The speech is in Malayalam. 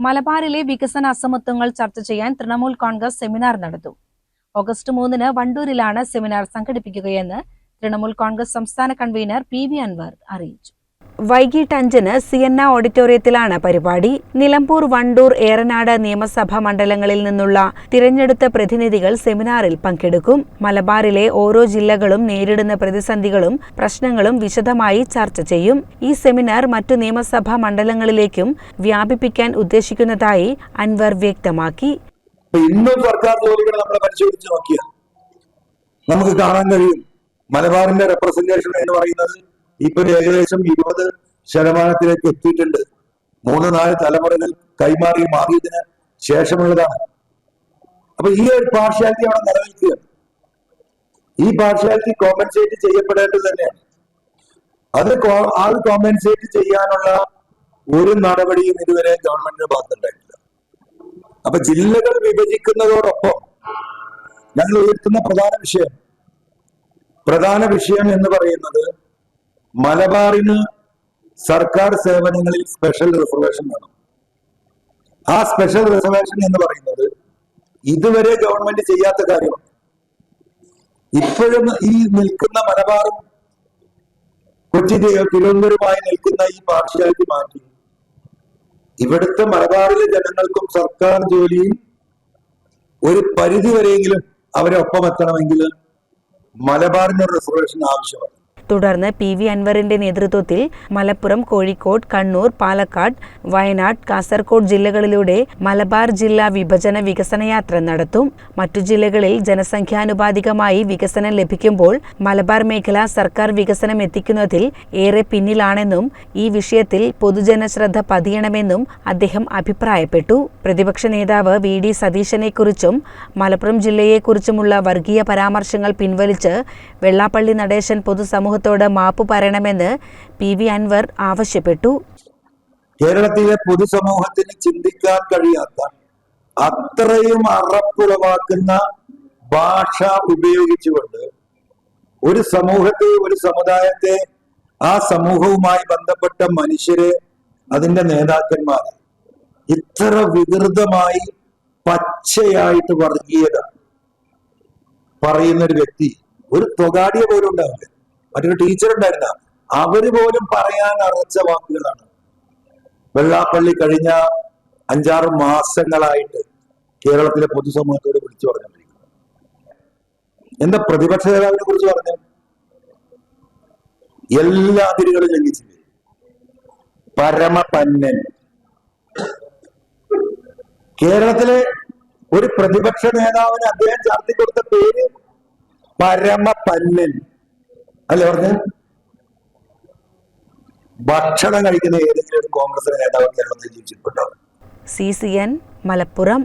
മലബാറിലെ വികസന അസമത്വങ്ങൾ ചർച്ച ചെയ്യാൻ തൃണമൂൽ കോൺഗ്രസ് സെമിനാർ നടത്തും. ഓഗസ്റ്റ് 3 വണ്ടൂരിലാണ് സെമിനാർ സംഘടിപ്പിക്കുകയെന്ന് തൃണമൂൽ കോൺഗ്രസ് സംസ്ഥാന കൺവീനർ PV അൻവർ അറിയിച്ചു. വൈകിട്ട് 5 സിയന്ന ഓഡിറ്റോറിയത്തിലാണ് പരിപാടി. നിലമ്പൂർ, വണ്ടൂർ, ഏറനാട് നിയമസഭാ മണ്ഡലങ്ങളിൽ നിന്നുള്ള തിരഞ്ഞെടുത്ത പ്രതിനിധികൾ സെമിനാറിൽ പങ്കെടുക്കും. മലബാറിലെ ഓരോ ജില്ലകളും നേരിടുന്ന പ്രതിസന്ധികളും പ്രശ്നങ്ങളും വിശദമായി ചർച്ച ചെയ്യും. ഈ സെമിനാർ മറ്റു നിയമസഭാ മണ്ഡലങ്ങളിലേക്കും വ്യാപിപ്പിക്കാൻ ഉദ്ദേശിക്കുന്നതായി അൻവർ വ്യക്തമാക്കി. ഇന്നും സർക്കാർ ജോലികൾ നമ്മൾ പരിശോധിച്ച് നോക്കിയാൽ നമുക്ക് കാണാൻ കഴിയും, മലബാറിന്റെ റെപ്രസെന്റേഷൻ എന്ന് പറയുന്നത് ഇപ്പൊ ഏകദേശം 20% എത്തിയിട്ടുണ്ട്. 3-4 തലമുറകൾ കൈമാറി മാറിയതിന് ശേഷമുള്ളതാണ്. അപ്പൊ ഈ ഒരു പാർഷ്യാലിറ്റി അവിടെ നിലനിൽക്കുകയാണ്. ഈ പാർഷ്യാലിറ്റി കോമ്പൻസേറ്റ് ചെയ്യപ്പെടേണ്ടത് തന്നെയാണ്. അത് കോമ്പൻസേറ്റ് ചെയ്യാനുള്ള ഒരു നടപടിയും ഇതുവരെ ഗവൺമെന്റിന്റെ ഭാഗത്തുണ്ടായിട്ടില്ല. അപ്പൊ ജില്ലകൾ വിഭജിക്കുന്നതോടൊപ്പം ഞങ്ങൾ ഉയർത്തുന്ന പ്രധാന വിഷയം എന്ന് പറയുന്നത് മലബാറിന് സർക്കാർ സേവനങ്ങളിൽ സ്പെഷ്യൽ റിസർവേഷൻ വേണം. ആ സ്പെഷ്യൽ റിസർവേഷൻ എന്ന് പറയുന്നത് ഇതുവരെ ഗവൺമെന്റ് ചെയ്യാത്ത കാര്യമാണ്. ഇപ്പോഴും ഈ നിൽക്കുന്ന മലബാറും കൊച്ചി തിരുവനന്തപുരമായി നിൽക്കുന്ന ഈ പാർഷ്യാലിറ്റി മാറ്റി ഇവിടുത്തെ മലബാറിലെ ജനങ്ങൾക്കും സർക്കാർ ജോലിയിൽ ഒരു പരിധിവരെയെങ്കിലും അവരെ ഒപ്പമെത്തണമെങ്കിൽ മലബാറിന് റിസർവേഷൻ ആവശ്യമാണ്. തുടർന്ന് PV അൻവറിന്റെ നേതൃത്വത്തിൽ മലപ്പുറം, കോഴിക്കോട്, കണ്ണൂർ, പാലക്കാട്, വയനാട്, കാസർഗോഡ് ജില്ലകളിലൂടെ മലബാർ ജില്ലാ വിഭജന വികസനയാത്ര നടത്തും. മറ്റു ജില്ലകളിൽ ജനസംഖ്യാനുപാതികമായി വികസനം ലഭിക്കുമ്പോൾ മലബാർ മേഖല സർക്കാർ വികസനം എത്തിക്കുന്നതിൽ ഏറെ പിന്നിലാണെന്നും ഈ വിഷയത്തിൽ പൊതുജന ശ്രദ്ധ പതിയണമെന്നും അദ്ദേഹം അഭിപ്രായപ്പെട്ടു. പ്രതിപക്ഷ നേതാവ് VD സതീശനെക്കുറിച്ചും മലപ്പുറം ജില്ലയെക്കുറിച്ചുമുള്ള വർഗീയ പരാമർശങ്ങൾ പിൻവലിച്ച് വെള്ളാപ്പള്ളി നടേശൻ പൊതുസമൂഹത്തോട് മാപ്പ് പറയണമെന്ന് PV അൻവർ ആവശ്യപ്പെട്ടു. കേരളത്തിലെ പൊതുസമൂഹത്തിന് ചിന്തിക്കാൻ കഴിയാത്ത അത്രയും അറപ്പുളവാക്കുന്ന ഭാഷ ഉപയോഗിച്ചുകൊണ്ട് ഒരു സമൂഹത്തെ, ഒരു സമുദായത്തെ, ആ സമൂഹവുമായി ബന്ധപ്പെട്ട മനുഷ്യരെ, അതിന്റെ നേതാക്കന്മാരെ ഇത്ര വികൃതമായി പച്ചയായിട്ട് വർഗീയത പറയുന്ന ഒരു വ്യക്തി, ഒരു തൊഗാടിയ പോലും ഉണ്ടാവില്ല. മറ്റൊരു ടീച്ചർ ഉണ്ടായിരുന്ന അവര് പോലും പറയാൻ അറച്ച വാക്കുകളാണ് വെള്ളാപ്പള്ളി കഴിഞ്ഞ 5-6 മാസങ്ങളായിട്ട് കേരളത്തിലെ പൊതുസമൂഹത്തോട് വിളിച്ചു പറഞ്ഞുകൊണ്ടിരിക്കുന്നത്. എന്താ പ്രതിപക്ഷ നേതാവിനെ കുറിച്ച് പറഞ്ഞു? എല്ലാ അതിരുകളും ലംഘിച്ചില്ലേ? പരമപന്നൻ. കേരളത്തിലെ ഒരു പ്രതിപക്ഷ നേതാവിന് അദ്ദേഹം ചാർത്തി കൊടുത്ത പേര് പരമപന്നൻ അല്ലെ പറഞ്ഞ? ഭക്ഷണം കഴിക്കുന്ന ഏതെങ്കിലും ഒരു കോൺഗ്രസ് നേതാവ് കേരളത്തിൽ ജീവിച്ചിട്ടുണ്ടോ? CCN മലപ്പുറം.